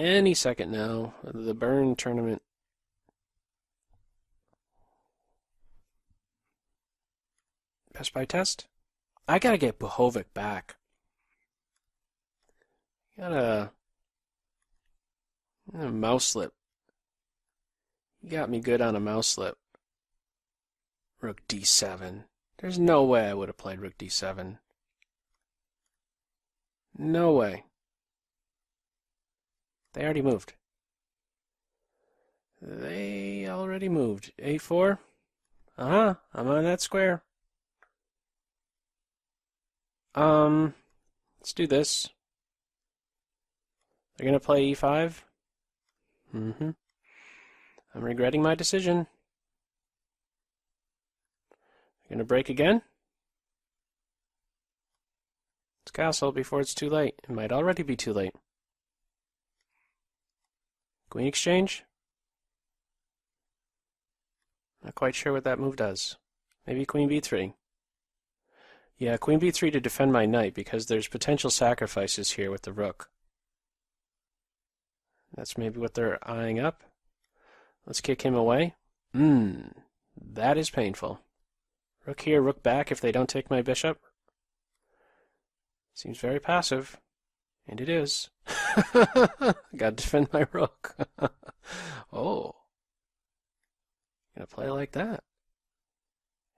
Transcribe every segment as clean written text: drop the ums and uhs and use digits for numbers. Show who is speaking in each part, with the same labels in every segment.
Speaker 1: any second now. The Byrne tournament. Best by test? I gotta get Buhovic back. Got a mouse slip. You got me good on a mouse slip. Rook d7. There's no way I would have played rook d7. No way. They already moved. They already moved. a4? Uh-huh. I'm on that square. Let's do this. They're going to play e5? Mm-hmm. I'm regretting my decision. They're going to break again? Let's castle before it's too late. It might already be too late. Queen exchange? Not quite sure what that move does. Maybe queen b3. Yeah, queen b3 to defend my knight because there's potential sacrifices here with the rook. That's maybe what they're eyeing up. Let's kick him away. That is painful. Rook here, rook back if they don't take my bishop. Seems very passive. And it is. Gotta defend my rook. Oh. Gonna play like that.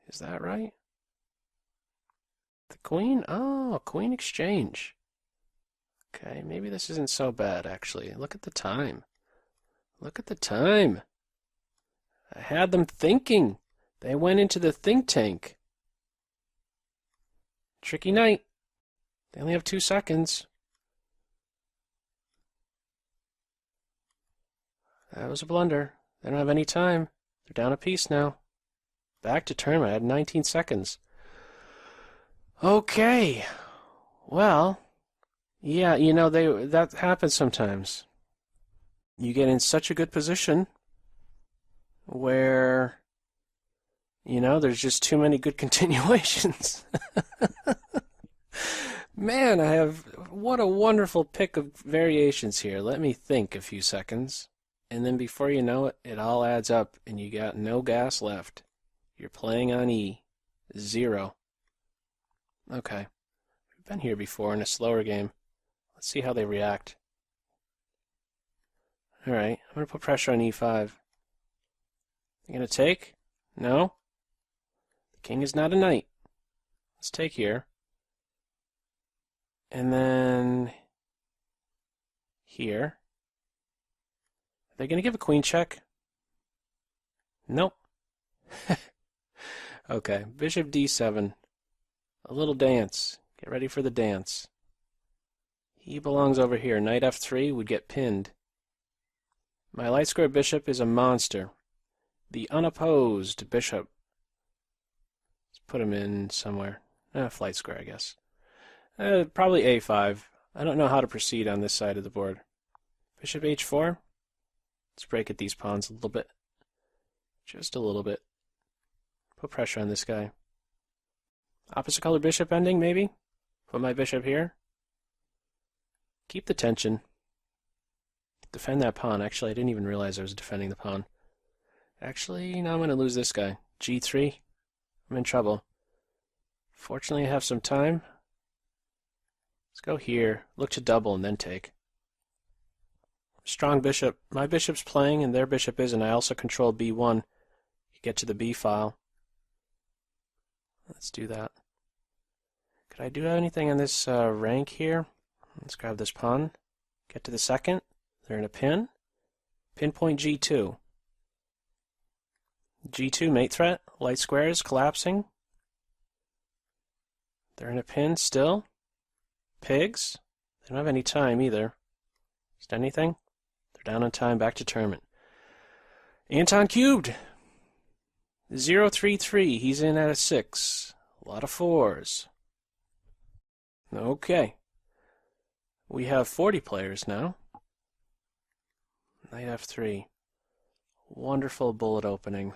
Speaker 1: Is that right? The queen? Oh, queen exchange. Okay, maybe this isn't so bad, actually. Look at the time. Look at the time. I had them thinking. They went into the think tank. Tricky knight. They only have 2 seconds. That was a blunder. They don't have any time. They're down a piece now. Back to turn. I had 19 seconds. Okay. Well, yeah, you know, that happens sometimes. You get in such a good position where, you know, there's just too many good continuations. Man, what a wonderful pick of variations here. Let me think a few seconds. And then before you know it, it all adds up and you got no gas left. You're playing on E. 0. Okay. We've been here before in a slower game. Let's see how they react. Alright, I'm going to put pressure on E5. You going to take? No? The king is not a knight. Let's take here. And then here. Are they going to give a queen check? Nope. Okay, bishop d7. A little dance. Get ready for the dance. He belongs over here. Knight f3 would get pinned. My light square bishop is a monster. The unopposed bishop. Let's put him in somewhere. Flight square, I guess. Probably a5. I don't know how to proceed on this side of the board. Bishop h4. Let's break at these pawns a little bit. Just a little bit. Put pressure on this guy. Opposite color bishop ending, maybe? Put my bishop here. Keep the tension. Defend that pawn. Actually, I didn't even realize I was defending the pawn. Actually, now I'm going to lose this guy. g3. I'm in trouble. Fortunately, I have some time. Let's go here. Look to double and then take. Strong bishop. My bishop's playing and their bishop isn't. I also control b1. You get to the b file. Let's do that. Could I do anything on this rank here? Let's grab this pawn. Get to the second. They're in a pin. Pinpoint g2. g2 mate threat. Light squares collapsing. They're in a pin still. Pigs. They don't have any time either. Just anything? They're down on time. Back to tournament. Anton cubed. 0-3-3. He's in at a 6. A lot of 4s. Okay. We have 40 players now. Knight f3. Wonderful bullet opening.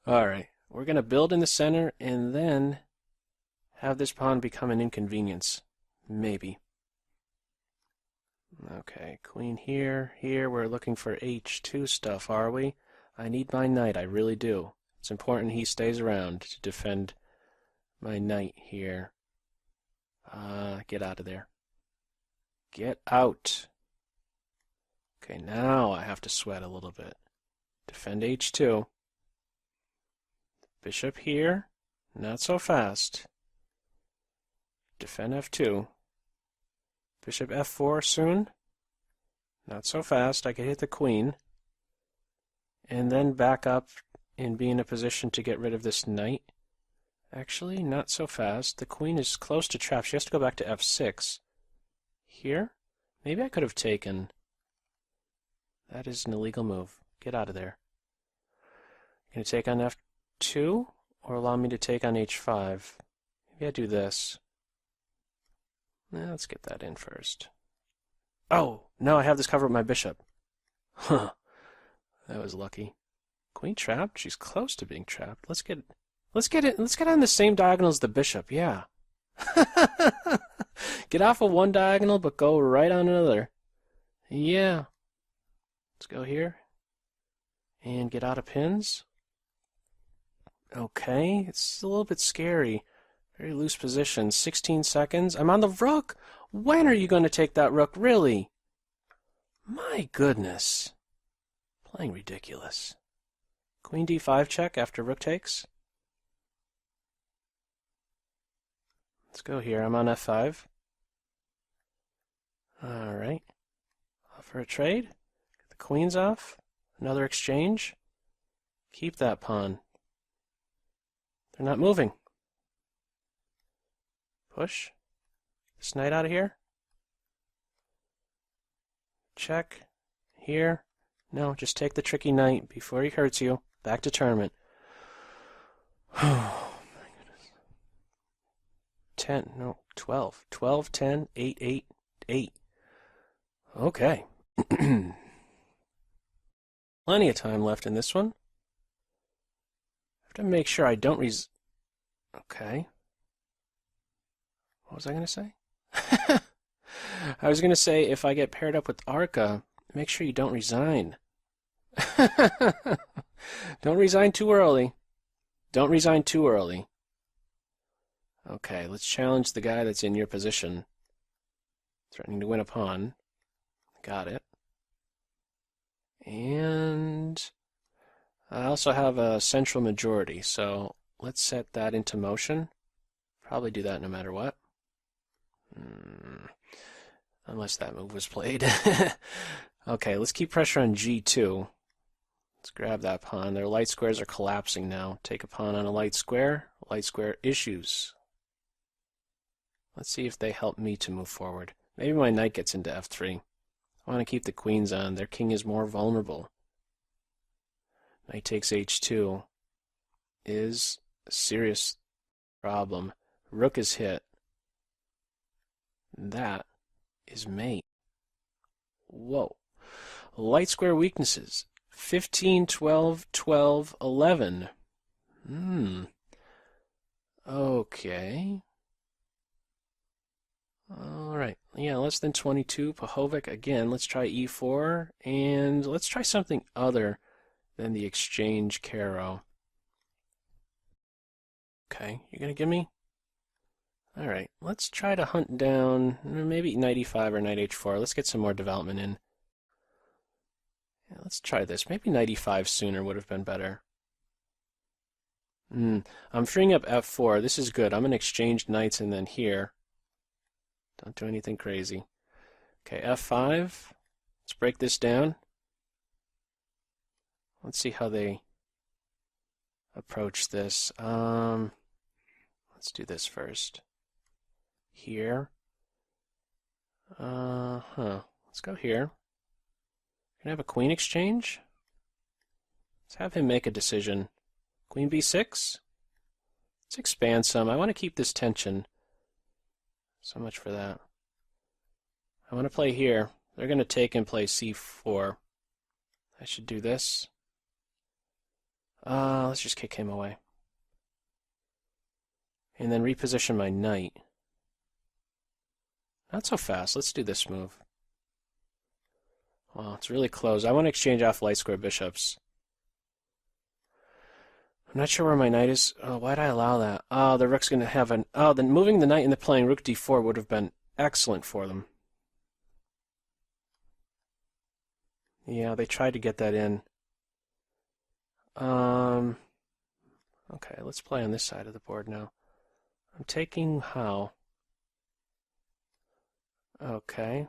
Speaker 1: Alright. We're going to build in the center and then have this pawn become an inconvenience. Maybe. Okay, queen here, here. We're looking for h2 stuff, are we? I need my knight, I really do. It's important he stays around to defend my knight here. Get out of there. Get out. Okay, now I have to sweat a little bit. Defend h2. Bishop here. Not so fast. Defend f2. Bishop f4 soon. Not so fast. I could hit the queen. And then back up and be in a position to get rid of this knight. Actually, not so fast. The queen is close to trapped. She has to go back to f6. Here? Maybe I could have taken. That is an illegal move. Get out of there. Going to take on f2 or allow me to take on h5? Maybe I do this. Let's get that in first. Oh, no, I have this covered with my bishop. Huh. That was lucky. Queen trapped? She's close to being trapped. Let's get on the same diagonal as the bishop, yeah. Get off of one diagonal, but go right on another. Yeah. Let's go here. And get out of pins. Okay, it's a little bit scary. Very loose position. 16 seconds. I'm on the rook. When are you going to take that rook, really? My goodness. Playing ridiculous. Queen d5 check after rook takes. Let's go here. I'm on f5. All right. Offer a trade. Get the queens off. Another exchange. Keep that pawn. They're not moving. Push. This knight out of here. Check. Here. No, just take the tricky knight before he hurts you. Back to tournament. Oh, my goodness. 10, no, 12. 12, 10, 8, 8, 8. Okay. Plenty of time left in this one. I have to make sure I don't Okay. What was I going to say? I was going to say if I get paired up with Arca, make sure you don't resign. Don't resign too early. Don't resign too early. Okay, let's challenge the guy that's in your position. Threatening to win a pawn. Got it. And I also have a central majority, so let's set that into motion. Probably do that no matter what. Unless that move was played. Okay, let's keep pressure on g2. Let's grab that pawn. Their light squares are collapsing now. Take a pawn on a light square. Light square issues. Let's see if they help me to move forward. Maybe my knight gets into f3. I want to keep the queens on. Their king is more vulnerable. Knight takes h2 is a serious problem. Rook is hit. That is mate. Whoa. Light square weaknesses. 15, 12, 12, 11. Okay. Alright. Yeah, less than 22. Pahovic again. Let's try e4. And let's try something other than the exchange Caro. Okay, you're going to give me? Alright, let's try to hunt down maybe knight e5 or knight h4. Let's get some more development in. Yeah, let's try this. Maybe knight e5 sooner would have been better. I'm freeing up f4. This is good. I'm going to exchange knights and then here. Don't do anything crazy. Okay, f5. Let's break this down. Let's see how they approach this. Let's do this first. Here. Let's go here. Can I have a queen exchange? Let's have him make a decision. Queen b6? Let's expand some. I want to keep this tension. So much for that. I want to play here. They're going to take and play c4. I should do this. Let's just kick him away. And then reposition my knight. Not so fast. Let's do this move. Well, it's really close. I want to exchange off light square bishops. I'm not sure where my knight is. Oh, why'd I allow that? Oh, the rook's going to have an... Oh, then moving the knight and the playing rook d4 would have been excellent for them. Yeah, they tried to get that in. Okay, let's play on this side of the board now. I'm taking how? Okay,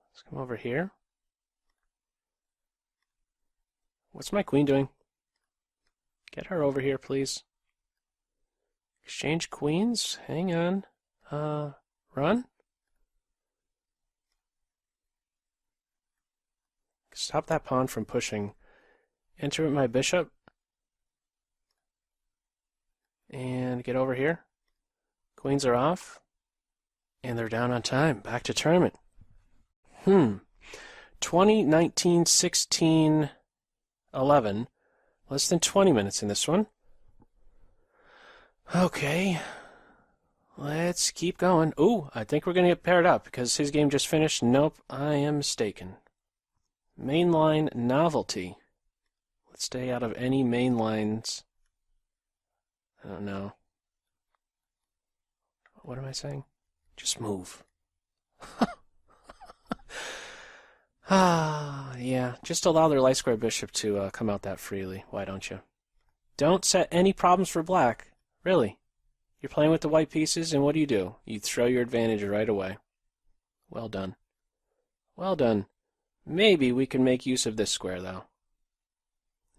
Speaker 1: let's come over here. What's my queen doing? Get her over here, please. Exchange queens? Hang on. Run? Stop that pawn from pushing. Enter with my bishop. And get over here. Queens are off. And they're down on time. Back to tournament. 20, 19, 16, 11. Less than 20 minutes in this one. Okay. Let's keep going. Ooh, I think we're going to get paired up because his game just finished. Nope, I am mistaken. Mainline novelty. Let's stay out of any main lines. I don't know. What am I saying? Just move. Yeah. Just allow their light square bishop to come out that freely. Why don't you? Don't set any problems for black. Really. You're playing with the white pieces, and what do? You throw your advantage right away. Well done. Well done. Maybe we can make use of this square, though.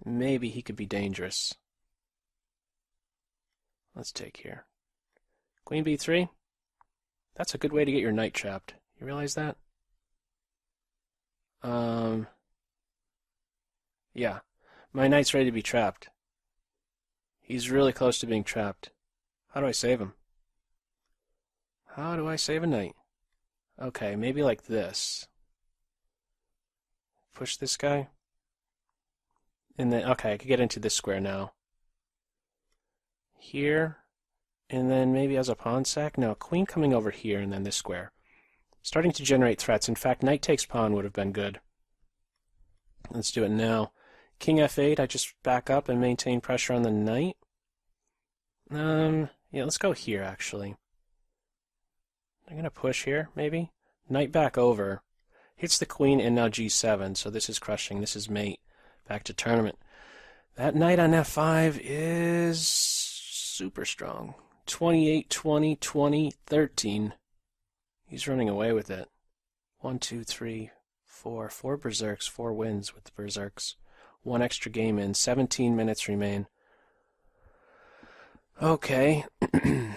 Speaker 1: Maybe he could be dangerous. Let's take here. Queen b3. That's a good way to get your knight trapped. You realize that? Yeah. My knight's ready to be trapped. He's really close to being trapped. How do I save him? How do I save a knight? Okay, maybe like this. Push this guy. And then, okay, I could get into this square now. Here. And then maybe as a pawn sack? No, queen coming over here and then this square. Starting to generate threats. In fact, knight takes pawn would have been good. Let's do it now. King f8, I just back up and maintain pressure on the knight. Yeah, let's go here, actually. I'm going to push here, maybe? Knight back over. Hits the queen and now g7, so this is crushing. This is mate. Back to tournament. That knight on f5 is super strong. 28, 20, 20, 13. He's running away with it. 1, 2, 3, 4. 4 berserks, 4 wins with the berserks. 1 extra game in. 17 minutes remain. Okay. I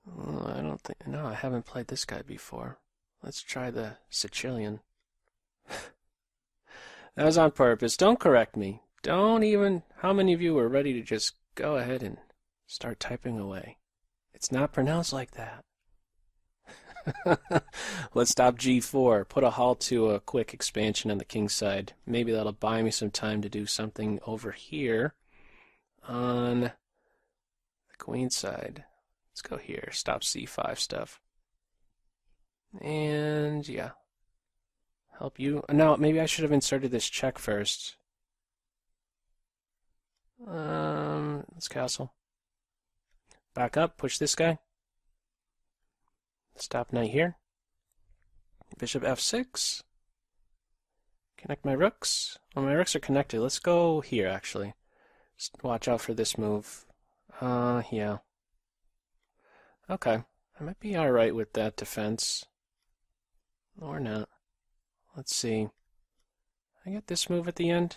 Speaker 1: don't think... No, I haven't played this guy before. Let's try the Sicilian. That was on purpose. Don't correct me. Don't even... How many of you were ready to just go ahead and start typing away? It's not pronounced like that. Let's stop g4. Put a halt to a quick expansion on the king's side. Maybe that'll buy me some time to do something over here on the queen's side. Let's go here. Stop c5 stuff. And yeah. Help you. No, maybe I should have inserted this check first. Let's castle. Back up. Push this guy. Stop knight here. Bishop f6. Connect my rooks. Well, my rooks are connected. Let's go here, actually. Just watch out for this move. Yeah. Okay. I might be alright with that defense. Or not. Let's see. I get this move at the end?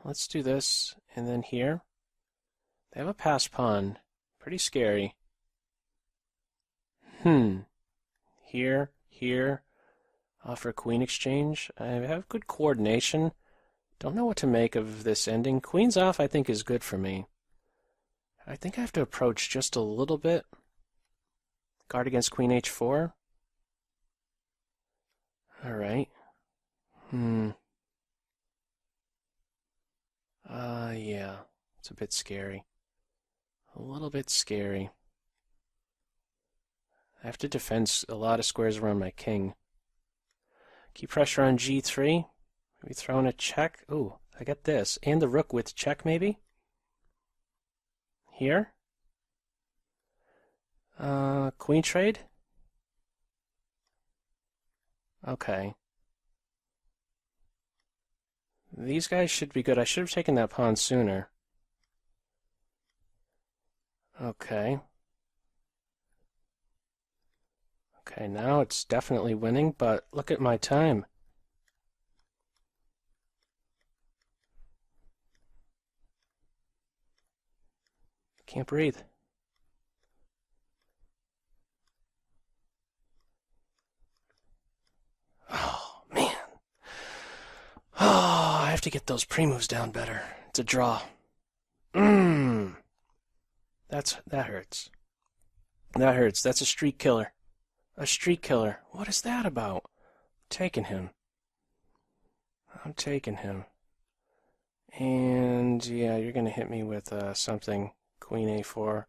Speaker 1: Let's do this, and then here. They have a passed pawn. Pretty scary. Here, here. Offer queen exchange. I have good coordination. Don't know what to make of this ending. Queen's off, I think, is good for me. I think I have to approach just a little bit. Guard against queen h4. Alright. Yeah. It's a bit scary. A little bit scary. I have to defend a lot of squares around my king. Keep pressure on g3. Maybe throw in a check. Ooh, I got this. And the rook with check, maybe? Here? Queen trade? Okay. These guys should be good. I should have taken that pawn sooner. Okay. Okay, now it's definitely winning, but look at my time. Can't breathe. Oh, man. Oh, I have to get those pre-moves down better. It's a draw. That hurts. That hurts. That's a streak killer. A streak killer. What is that about? Taking him. I'm taking him. And yeah, you're gonna hit me with something. Queen a4.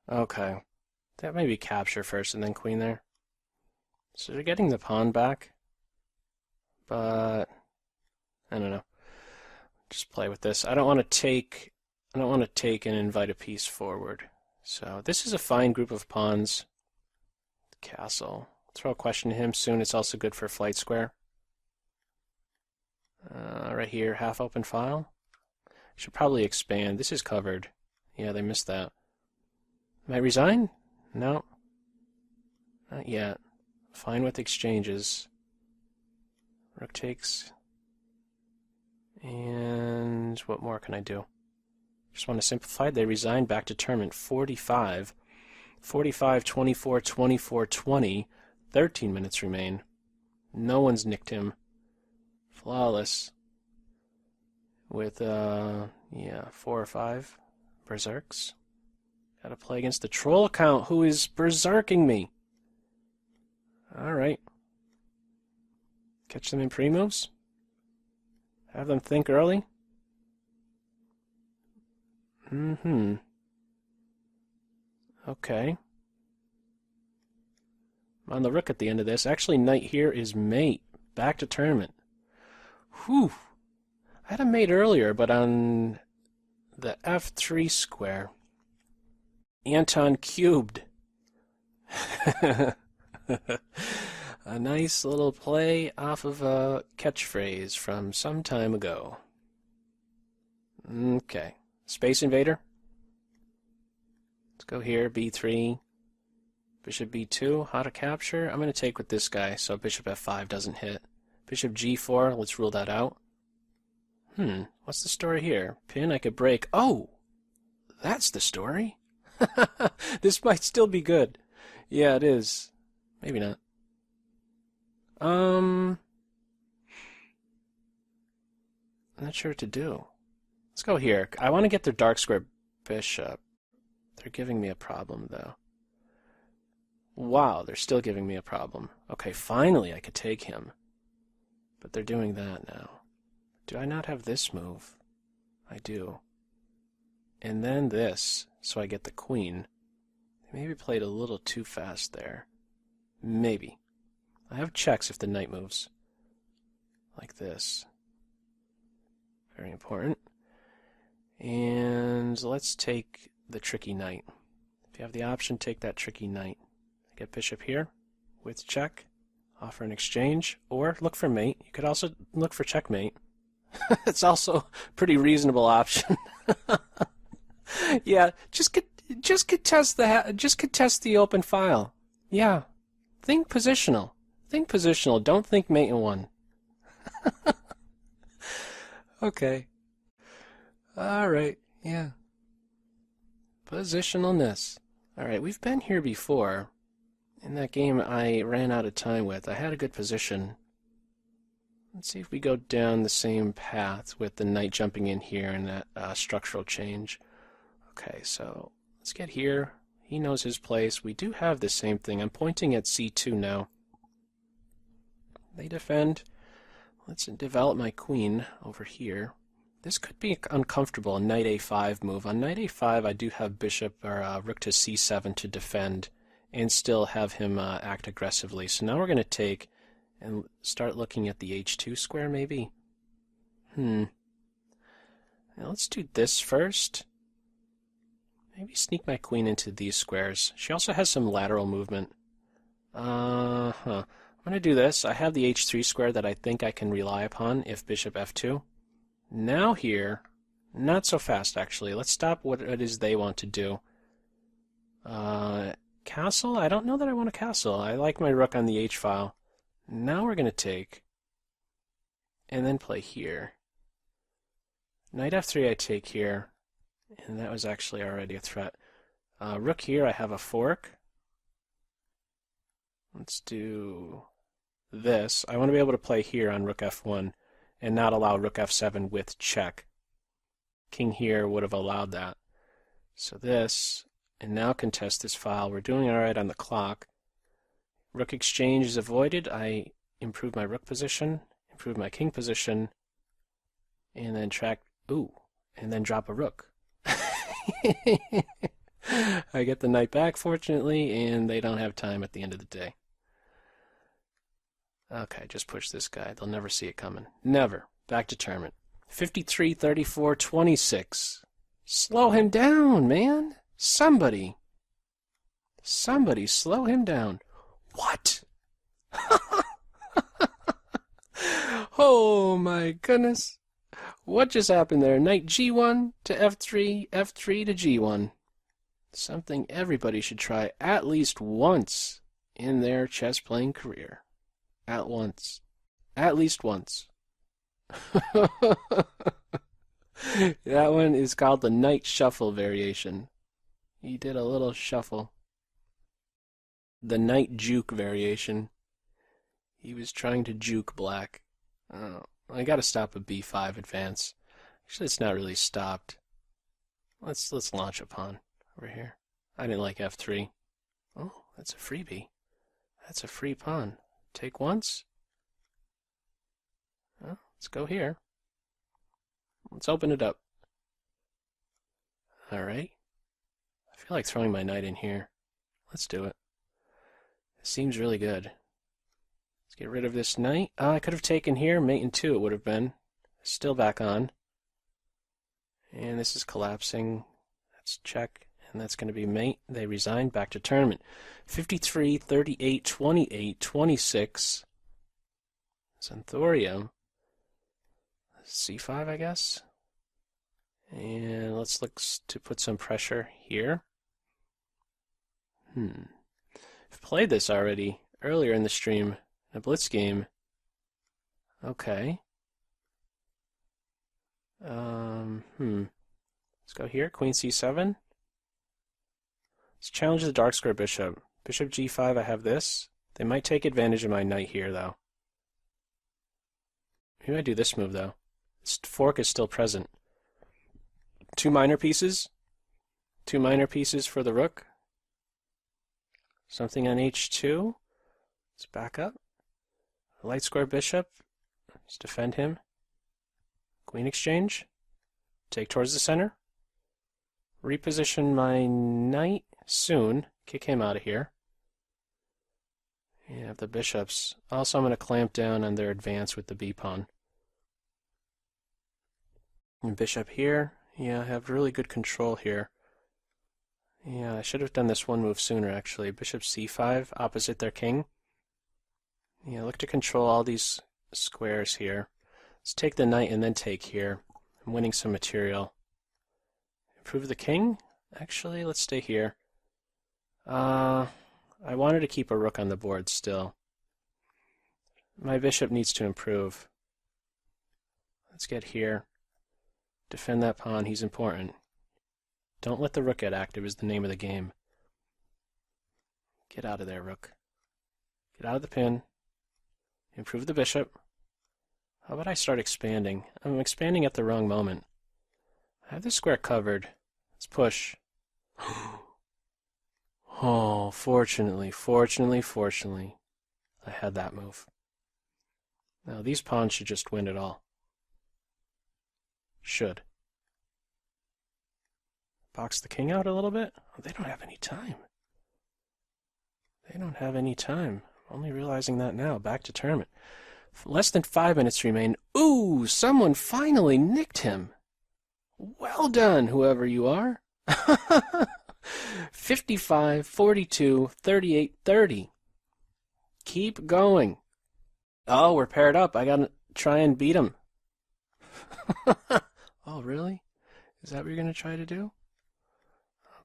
Speaker 1: Okay. That may be capture first and then queen there. So they're getting the pawn back. But I don't know. Just play with this. I don't want to take and invite a piece forward. So this is a fine group of pawns. Castle. Throw a question to him soon. It's also good for flight square. Right here, half open file. Should probably expand. This is covered. Yeah, they missed that. Might resign? No. Not yet. Fine with exchanges. Rook takes. And what more can I do? Just want to simplify. They resign. Back to tournament. 45. 45, 24, 24, 20. 13 minutes remain. No one's nicked him. Flawless. With, 4 or 5 berserks. Gotta play against the troll account who is berserking me. Alright. Catch them in pre-moves. Have them think early. Okay. I'm on the rook at the end of this. Actually, knight here is mate. Back to tournament. Whew. I had a mate earlier, but on the f3 square, Anton cubed. A nice little play off of a catchphrase from some time ago. Okay. Space Invader. Let's go here, b3. Bishop b2, how to capture. I'm going to take with this guy, so bishop f5 doesn't hit. Bishop g4, let's rule that out. What's the story here? Pin, I could break. Oh! That's the story? This might still be good. Yeah, it is. Maybe not. I'm not sure what to do. Let's go here. I want to get their dark square bishop. They're giving me a problem, though. Wow, they're still giving me a problem. Okay, finally I could take him. But they're doing that now. Do I not have this move? I do. And then this, so I get the queen. They maybe played a little too fast there. Maybe. I have checks if the knight moves. Like this. Very important. And let's take the tricky knight. If you have the option, take that tricky knight. Get bishop here with check. Offer an exchange. Or look for mate. You could also look for checkmate. It's also a pretty reasonable option. Yeah, just contest the open file. Yeah. Think positional. Think positional. Don't think mate in one. Okay. Alright, yeah. Positionalness. Alright, we've been here before. In that game I ran out of time with. I had a good position. Let's see if we go down the same path with the knight jumping in here and that structural change. Okay, so let's get here. He knows his place. We do have the same thing. I'm pointing at c2 now. They defend. Let's develop my queen over here. This could be uncomfortable, a knight a5 move. On knight a5 I do have bishop or rook to c7 to defend and still have him act aggressively. So now we're going to take and start looking at the h2 square, maybe? Now let's do this first. Maybe sneak my queen into these squares. She also has some lateral movement. I'm going to do this. I have the h3 square that I think I can rely upon if bishop f2. Now here, not so fast actually. Let's stop what it is they want to do. Castle? I don't know that I want a castle. I like my rook on the h-file. Now we're going to take and then play here. Knight f3 I take here, and that was actually already a threat. Rook here, I have a fork. Let's do this. I want to be able to play here on rook f1 and not allow rook f7 with check. King here would have allowed that. So this, and now contest this file. We're doing alright on the clock. Rook exchange is avoided. I improve my rook position, improve my king position, and then and then drop a rook. I get the knight back, fortunately, and they don't have time at the end of the day. Okay, just push this guy. They'll never see it coming. Never. Back to tournament. 53, 34, 26. Slow him down, man. Somebody slow him down. What? Oh my goodness. What just happened there? Knight g1 to f3, f3 to g1. Something everybody should try at least once in their chess playing career. At least once. That one is called the knight shuffle variation. He did a little shuffle. The knight juke variation. He was trying to juke black. Oh, I gotta stop a b5 advance. Actually, it's not really stopped. Let's launch a pawn over here. I didn't like f3. Oh, that's a freebie. That's a free pawn. Take once. Well, let's go here. Let's open it up. Alright. I feel like throwing my knight in here. Let's do it. It seems really good. Let's get rid of this knight. I could have taken here. Mate in 2 it would have been. Still back on. And this is collapsing. That's check. And that's going to be mate. They resign. Back to tournament. 53, 38, 28, 26. Xanthorio. c5, I guess. And let's look to put some pressure here. I've played this already earlier in the stream, in a blitz game. Okay. Let's go here, queen c7. Let's challenge the dark square bishop. Bishop g5, I have this. They might take advantage of my knight here, though. Maybe I do this move, though. This fork is still present. 2 minor pieces. 2 minor pieces for the rook. Something on h2. Let's back up. Light square bishop. Let's defend him. Queen exchange. Take towards the center. Reposition my knight soon. Kick him out of here. You have the bishops. Also, I'm going to clamp down on their advance with the b-pawn. And bishop here. Yeah, I have really good control here. Yeah, I should have done this one move sooner, actually. Bishop c5, opposite their king. Yeah, look to control all these squares here. Let's take the knight and then take here. I'm winning some material. Improve the king? Actually, let's stay here. I wanted to keep a rook on the board still. My bishop needs to improve. Let's get here. Defend that pawn, he's important. Don't let the rook get active is the name of the game. Get out of there, rook. Get out of the pin. Improve the bishop. How about I start expanding? I'm expanding at the wrong moment. I have this square covered. Let's push. Oh, fortunately, I had that move. Now these pawns should just win it all. Should. Box the king out a little bit? Oh, they don't have any time. They don't have any time. I'm only realizing that now. Back to tournament. Less than 5 minutes remain. Ooh, someone finally nicked him. Well done, whoever you are. 55, 42, 38, 30. Keep going. Oh, we're paired up. I gotta try and beat him. Oh, really? Is that what you're gonna try to do?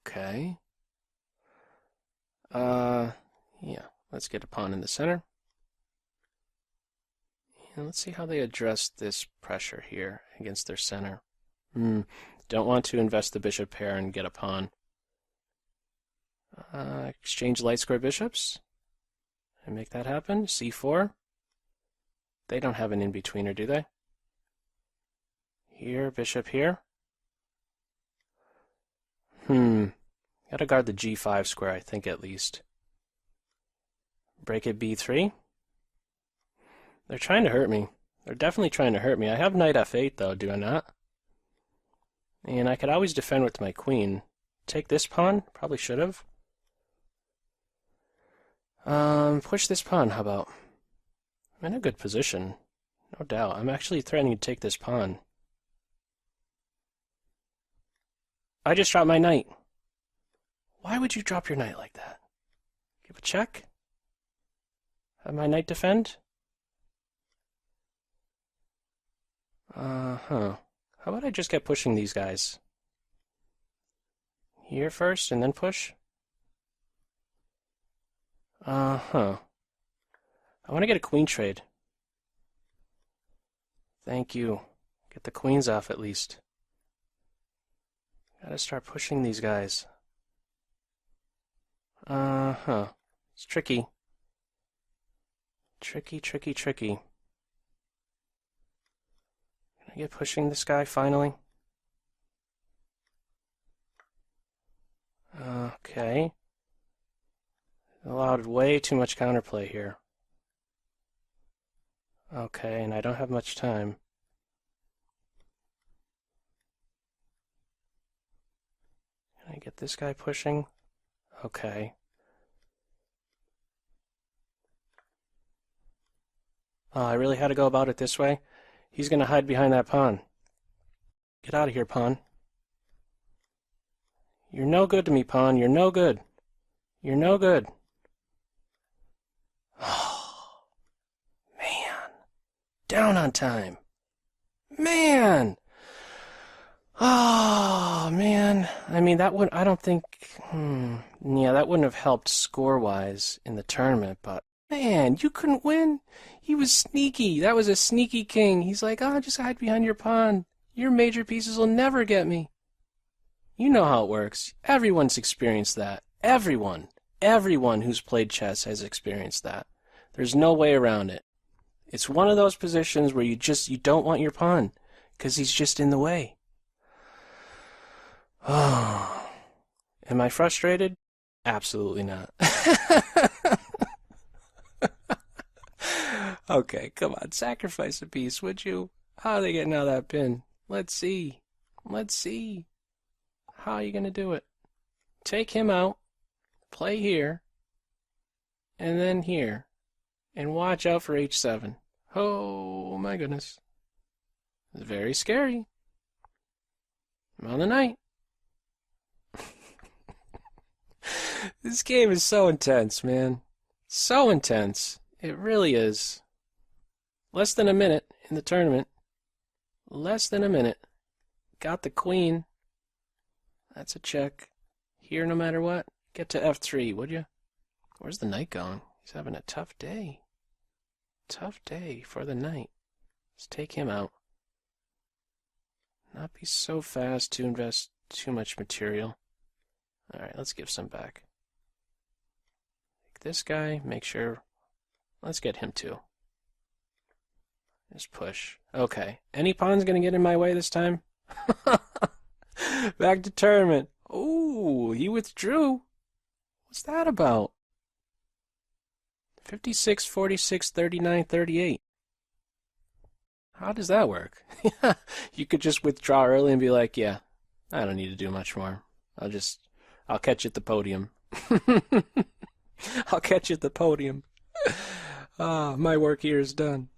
Speaker 1: Okay. Yeah. Let's get a pawn in the center. And let's see how they address this pressure here against their center. Don't want to invest the bishop pair and get a pawn. Exchange light square bishops and make that happen. C4. They don't have an in-betweener, do they? Here, bishop here. Gotta guard the G5 square, I think, at least. Break at B3. They're trying to hurt me. They're definitely trying to hurt me. I have knight F8, though, do I not? And I could always defend with my queen. Take this pawn? Probably should have. Push this pawn, how about? I'm in a good position. No doubt. I'm actually threatening to take this pawn. I just dropped my knight. Why would you drop your knight like that? Give a check? Have my knight defend? How about I just get pushing these guys? Here first, and then push? I want to get a queen trade. Thank you. Get the queens off at least. Gotta start pushing these guys. It's tricky. Tricky. Can I get pushing this guy finally? Okay. Allowed way too much counterplay here. Okay, and I don't have much time. Can I get this guy pushing? Okay. I really had to go about it this way? He's going to hide behind that pawn. Get out of here, pawn. You're no good to me, pawn. You're no good. You're no good. Oh, man. Down on time. Man. Oh, man. I mean, that would, I don't think, yeah, that wouldn't have helped score-wise in the tournament, but, man, you couldn't win. He was sneaky. That was a sneaky king. He's like, just hide behind your pawn. Your major pieces will never get me. You know how it works. Everyone's experienced that. Everyone who's played chess has experienced that. There's no way around it. It's one of those positions where you don't want your pawn, because he's just in the way. Oh, am I frustrated? Absolutely not. Okay, come on, sacrifice a piece, would you? How are they getting out of that pin? Let's see. How are you going to do it? Take him out, play here, and then here, and watch out for h7. Oh, my goodness. It's very scary. I'm on the knight. This game is so intense, man. So intense. It really is. Less than a minute in the tournament. Less than a minute. Got the queen. That's a check. Here no matter what. Get to f3, would you? Where's the knight going? He's having a tough day. Tough day for the knight. Let's take him out. Not be so fast to invest too much material. Alright, let's give some back. Take this guy, make sure. Let's get him too. Just push. Okay. Any pawn's gonna get in my way this time? Back to tournament. Ooh, he withdrew. What's that about? 56, 46, 39, 38. How does that work? You could just withdraw early and be like, yeah, I don't need to do much more. I'll catch you at the podium. I'll catch you at the podium. My work here is done.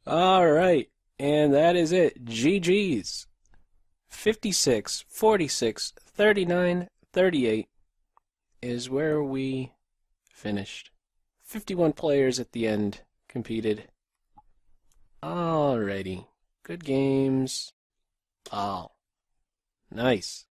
Speaker 1: All right, and that is it. GG's. 56, 46, 39, 38 is where we finished. 51 players at the end competed. Alrighty. Good games. Oh, nice.